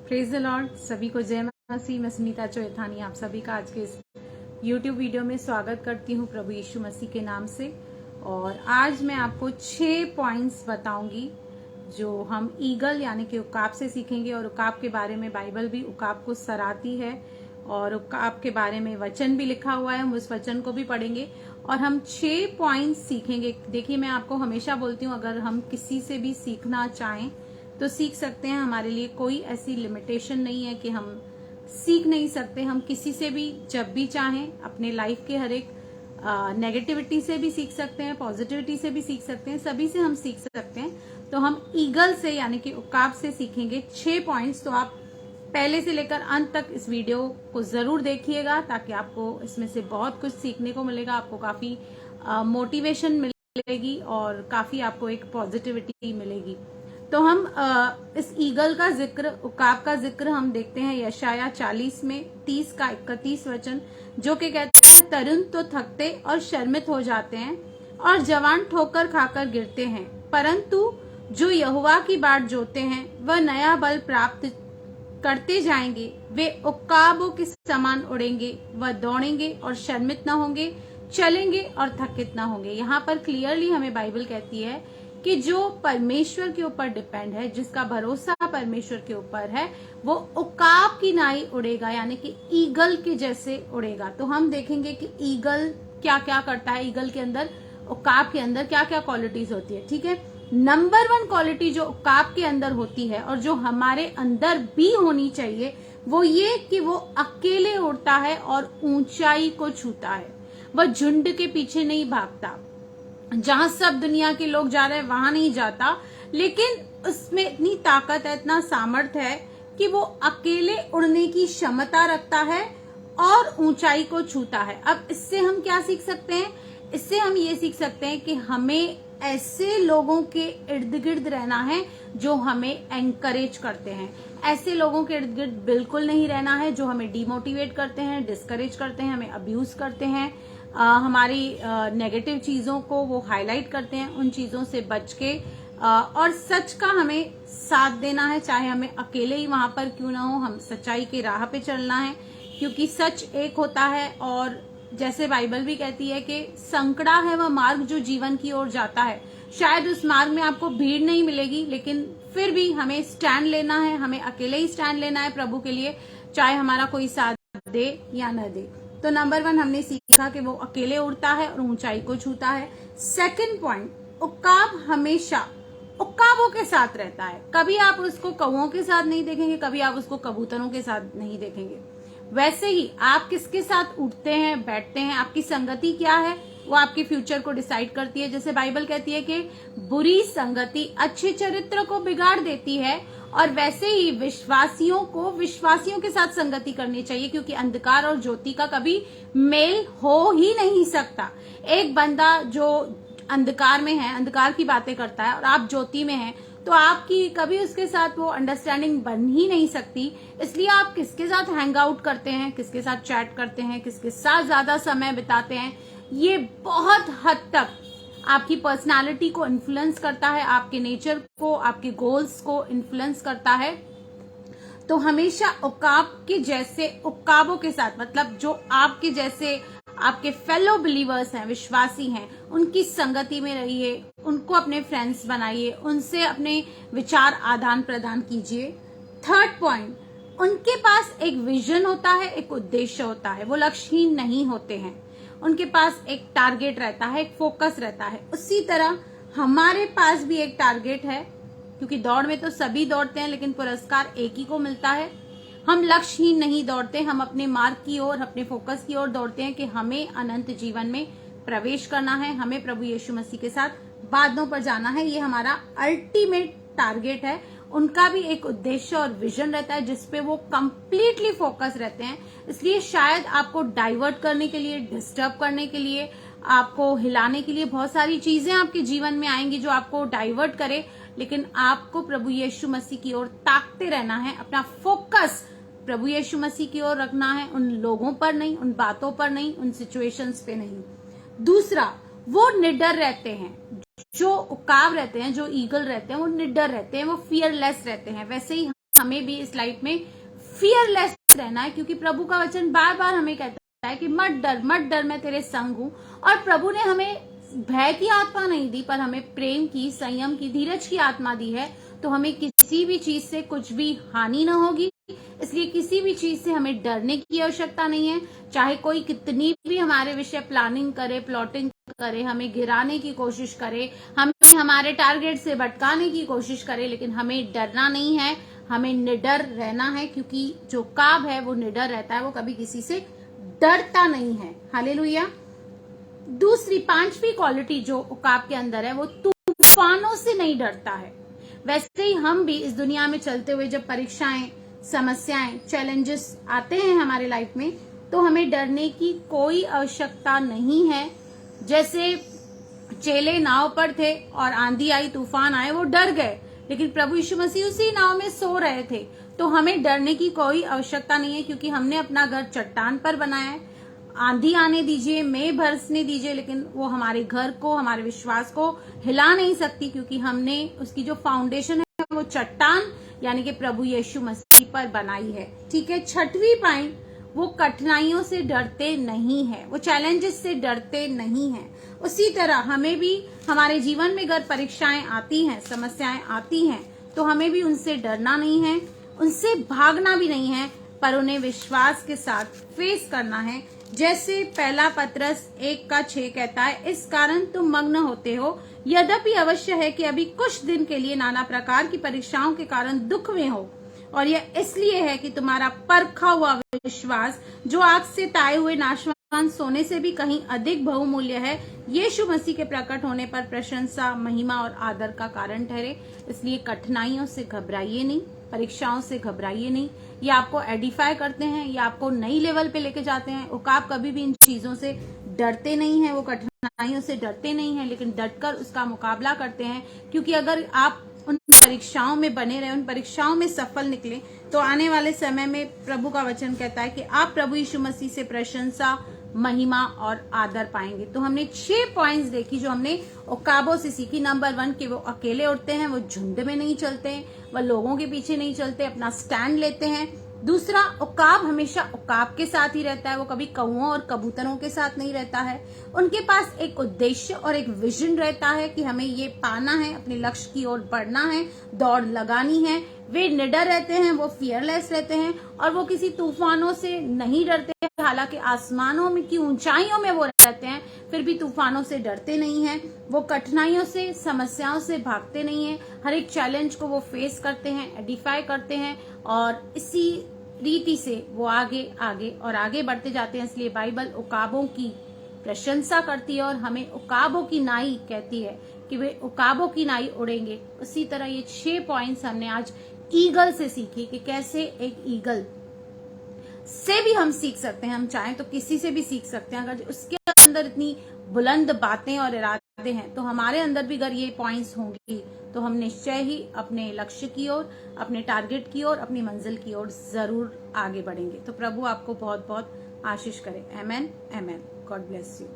Praise the Lord. सभी को जय मसीह। मैं सुनीता चौथानी आप सभी का आज के इस YouTube वीडियो में स्वागत करती हूँ प्रभु यीशु मसीह के नाम से। और आज मैं आपको 6 पॉइंट्स बताऊंगी जो हम ईगल यानी कि उकाब से सीखेंगे। और उकाब के बारे में बाइबल भी उकाब को सराहती है और उकाब के बारे में वचन भी लिखा हुआ है। हम उस वचन को भी पढ़ेंगे और हम 6 पॉइंट्स सीखेंगे। देखिए, मैं आपको हमेशा बोलती हूँ, अगर हम किसी से भी सीखना चाहें तो सीख सकते हैं। हमारे लिए कोई ऐसी लिमिटेशन नहीं है कि हम सीख नहीं सकते। हम किसी से भी जब भी चाहें अपने लाइफ के हर एक नेगेटिविटी से भी सीख सकते हैं, पॉजिटिविटी से भी सीख सकते हैं, सभी से हम सीख सकते हैं। तो हम ईगल से यानी कि उकाब से सीखेंगे 6 पॉइंट्स। तो आप पहले से लेकर अंत तक इस वीडियो को जरूर देखिएगा ताकि आपको इसमें से बहुत कुछ सीखने को मिलेगा। आपको काफी मोटिवेशन मिलेगी और काफी आपको एक पॉजिटिविटी मिलेगी। तो हम इस ईगल का जिक्र, उकाब का जिक्र हम देखते हैं यशाया 40 में 30 का 31 वचन, जो कि कहते हैं, तरुण तो थकते और शर्मित हो जाते हैं और जवान ठोकर खाकर गिरते हैं, परंतु जो यहोवा की बाट जोते हैं वह नया बल प्राप्त करते जाएंगे। वे उकाबों के समान उड़ेंगे, वह दौड़ेंगे और शर्मित न होंगे, चलेंगे और थकित न होंगे। यहाँ पर क्लियरली हमें बाइबल कहती है कि जो परमेश्वर के ऊपर डिपेंड है, जिसका भरोसा परमेश्वर के ऊपर है, वो उकाब की नाई उड़ेगा यानी कि ईगल के जैसे उड़ेगा। तो हम देखेंगे कि ईगल क्या क्या करता है, ईगल के अंदर, उकाब के अंदर क्या क्या क्वालिटीज होती है। ठीक है, नंबर 1 क्वालिटी जो उकाब के अंदर होती है और जो हमारे अंदर भी होनी चाहिए, वो ये कि वो अकेले उड़ता है और ऊंचाई को छूता है। वह झुंड के पीछे नहीं भागता, जहां सब दुनिया के लोग जा रहे हैं वहां नहीं जाता, लेकिन उसमें इतनी ताकत है, इतना सामर्थ्य है कि वो अकेले उड़ने की क्षमता रखता है और ऊंचाई को छूता है। अब इससे हम क्या सीख सकते हैं? इससे हम ये सीख सकते हैं कि हमें ऐसे लोगों के इर्द गिर्द रहना है जो हमें एंकरेज करते हैं। ऐसे लोगों के इर्द गिर्द बिल्कुल नहीं रहना है जो हमें डिमोटिवेट करते हैं, डिस्करेज करते हैं, हमें अब्यूज करते हैं, हमारी नेगेटिव चीजों को वो हाईलाइट करते हैं। उन चीजों से बच के और सच का हमें साथ देना है, चाहे हमें अकेले ही वहां पर क्यों ना हो। हम सच्चाई के राह पे चलना है क्योंकि सच एक होता है। और जैसे बाइबल भी कहती है कि संकड़ा है वह मार्ग जो जीवन की ओर जाता है। शायद उस मार्ग में आपको भीड़ नहीं मिलेगी, लेकिन फिर भी हमें स्टैंड लेना है, हमें अकेले ही स्टैंड लेना है प्रभु के लिए, चाहे हमारा कोई साथ दे या न दे। तो नंबर 1 हमने सीखा कि वो अकेले उड़ता है और ऊंचाई को छूता है। सेकंड पॉइंट, उकाब हमेशा उकाबों के साथ रहता है। कभी आप उसको कौओं के साथ नहीं देखेंगे, कभी आप उसको कबूतरों के साथ नहीं देखेंगे। वैसे ही आप किसके साथ उठते हैं, बैठते हैं, आपकी संगति क्या है, वो आपके फ्यूचर को डिसाइड करती है। जैसे बाइबल कहती है कि बुरी संगति अच्छे चरित्र को बिगाड़ देती है, और वैसे ही विश्वासियों को विश्वासियों के साथ संगति करनी चाहिए, क्योंकि अंधकार और ज्योति का कभी मेल हो ही नहीं सकता। एक बंदा जो अंधकार में है, अंधकार की बातें करता है, और आप ज्योति में हैं, तो आपकी कभी उसके साथ वो अंडरस्टैंडिंग बन ही नहीं सकती। इसलिए आप किसके साथ हैंग आउट करते हैं, किसके साथ चैट करते हैं, किसके साथ ज्यादा समय बिताते हैं, ये बहुत हद तक आपकी पर्सनालिटी को इन्फ्लुएंस करता है, आपके नेचर को, आपके गोल्स को इन्फ्लुएंस करता है। तो हमेशा उकाब के जैसे उकाबों के साथ, मतलब जो आपके जैसे आपके फेलो बिलीवर्स हैं, विश्वासी हैं, उनकी संगति में रहिए, उनको अपने फ्रेंड्स बनाइए, उनसे अपने विचार आदान प्रदान कीजिए। थर्ड पॉइंट, उनके पास एक विजन होता है, एक उद्देश्य होता है, वो लक्ष्यहीन नहीं होते हैं, उनके पास एक टारगेट रहता है, एक फोकस रहता है। उसी तरह हमारे पास भी एक टारगेट है, क्योंकि दौड़ में तो सभी दौड़ते हैं लेकिन पुरस्कार एक ही को मिलता है। हम लक्ष्यहीन नहीं दौड़ते, हम अपने मार्ग की ओर, अपने फोकस की ओर दौड़ते हैं कि हमें अनंत जीवन में प्रवेश करना है, हमें प्रभु यीशु मसीह के साथ बादलों पर जाना है। ये हमारा अल्टीमेट टारगेट है। उनका भी एक उद्देश्य और विजन रहता है जिसपे वो कंप्लीटली फोकस रहते हैं। इसलिए शायद आपको डाइवर्ट करने के लिए, डिस्टर्ब करने के लिए, आपको हिलाने के लिए बहुत सारी चीजें आपके जीवन में आएंगी जो आपको डाइवर्ट करे, लेकिन आपको प्रभु यीशु मसीह की ओर ताकते रहना है। अपना फोकस प्रभु यीशु मसीह की ओर रखना है, उन लोगों पर नहीं, उन बातों पर नहीं, उन सिचुएशंस पे नहीं। दूसरा, वो निडर रहते हैं। जो उकाब रहते हैं, जो ईगल रहते हैं, वो निडर रहते हैं, वो फियरलेस रहते हैं। वैसे ही हमें भी इस लाइफ में फियरलेस रहना है, क्योंकि प्रभु का वचन बार बार हमें कहता है कि मत डर मत डर, मैं तेरे संग हूं। और प्रभु ने हमें भय की आत्मा नहीं दी, पर हमें प्रेम की, संयम की, धीरज की आत्मा दी है। तो हमें किसी भी चीज से कुछ भी हानि न होगी, इसलिए किसी भी चीज से हमें डरने की आवश्यकता नहीं है। चाहे कोई कितनी भी हमारे विषय प्लानिंग करे, प्लॉटिंग करे, हमें गिराने की कोशिश करे, हमें हमारे टारगेट से भटकाने की कोशिश करे, लेकिन हमें डरना नहीं है, हमें निडर रहना है, क्योंकि जो काब है वो निडर रहता है, वो कभी किसी से डरता नहीं है। हालेलुया। दूसरी, पांचवी क्वालिटी जो उकाब के अंदर है, वो तूफानों से नहीं डरता है। वैसे ही हम भी इस दुनिया में चलते हुए जब परीक्षाएं, समस्याएं, चैलेंजेस आते हैं हमारे लाइफ में, तो हमें डरने की कोई आवश्यकता नहीं है। जैसे चेले नाव पर थे और आंधी आई, तूफान आए, वो डर गए, लेकिन प्रभु यीशु मसीह उसी नाव में सो रहे थे। तो हमें डरने की कोई आवश्यकता नहीं है, क्योंकि हमने अपना घर चट्टान पर बनाया है। आंधी आने दीजिए, मेघ बरसने दीजिए, लेकिन वो हमारे घर को, हमारे विश्वास को हिला नहीं सकती, क्योंकि हमने उसकी जो फाउंडेशन है वो चट्टान यानी कि प्रभु यीशु मसीह पर बनाई है। ठीक है। छठवीं पॉइंट, वो कठिनाइयों से डरते नहीं है, वो चैलेंजेस से डरते नहीं है। उसी तरह हमें भी हमारे जीवन में अगर परीक्षाएं आती हैं, समस्याएं आती हैं, तो हमें भी उनसे डरना नहीं है, उनसे भागना भी नहीं है, पर उन्हें विश्वास के साथ फेस करना है। जैसे पहला पत्रस 1:6 कहता है, इस कारण तुम मग्न होते हो, यद्यपि अवश्य है कि अभी कुछ दिन के लिए नाना प्रकार की परीक्षाओं के कारण दुख में हो, और यह इसलिए है कि तुम्हारा परखा हुआ विश्वास, जो आग से ताए हुए नाशवान सोने से भी कहीं अधिक बहुमूल्य है, यीशु मसीह के प्रकट होने पर प्रशंसा, महिमा और आदर का कारण ठहरे। इसलिए कठिनाइयों से घबराइए नहीं, परीक्षाओं से घबराइए नहीं। ये आपको एडिफाई करते हैं, ये आपको नई लेवल पे लेके जाते हैं। उकाब कभी भी इन चीजों से डरते नहीं है, वो कठिनाइयों से डरते नहीं है, लेकिन डटकर उसका मुकाबला करते हैं। क्योंकि अगर आप उन परीक्षाओं में बने रहे, उन परीक्षाओं में सफल निकले, तो आने वाले समय में प्रभु का वचन कहता है कि आप प्रभु यीशु मसीह से प्रशंसा, महिमा और आदर पाएंगे। तो हमने 6 पॉइंट्स देखी जो हमने उकाबों से सीखी। नंबर 1 कि वो अकेले उठते हैं, वो झुंड में नहीं चलते हैं, वह लोगों के पीछे नहीं चलते, अपना स्टैंड लेते हैं। दूसरा, उकाब हमेशा उकाब के साथ ही रहता है, वो कभी कौओं और कबूतरों के साथ नहीं रहता है। उनके पास एक उद्देश्य और एक विजन रहता है कि हमें ये पाना है, अपने लक्ष्य की ओर बढ़ना है, दौड़ लगानी है। वे निडर रहते हैं, वो फियरलेस रहते हैं, और वो किसी तूफानों से नहीं डरते। हालांकि आसमानों में की ऊंचाइयों में वो रहते हैं, फिर भी तूफानों से डरते नहीं हैं। वो कठिनाइयों से, समस्याओं से भागते नहीं हैं। हर एक चैलेंज को वो फेस करते हैं, एडिफाई करते हैं, और इसी रीति से वो आगे आगे और आगे बढ़ते जाते हैं। इसलिए बाइबल उकाबों की प्रशंसा करती है और हमें उकाबों की नाई कहती है कि वे उकाबों की नाई उड़ेंगे। उसी तरह ये 6 पॉइंट्स हमने आज ईगल से सीखी कि कैसे एक ईगल से भी हम सीख सकते हैं। हम चाहें तो किसी से भी सीख सकते हैं। अगर उसके अंदर इतनी बुलंद बातें और इरादे हैं, तो हमारे अंदर भी अगर ये पॉइंट्स होंगी, तो हम निश्चय ही अपने लक्ष्य की ओर, अपने टारगेट की ओर, अपनी मंजिल की ओर जरूर आगे बढ़ेंगे। तो प्रभु आपको बहुत बहुत आशीष करे। Amen, amen. God bless you.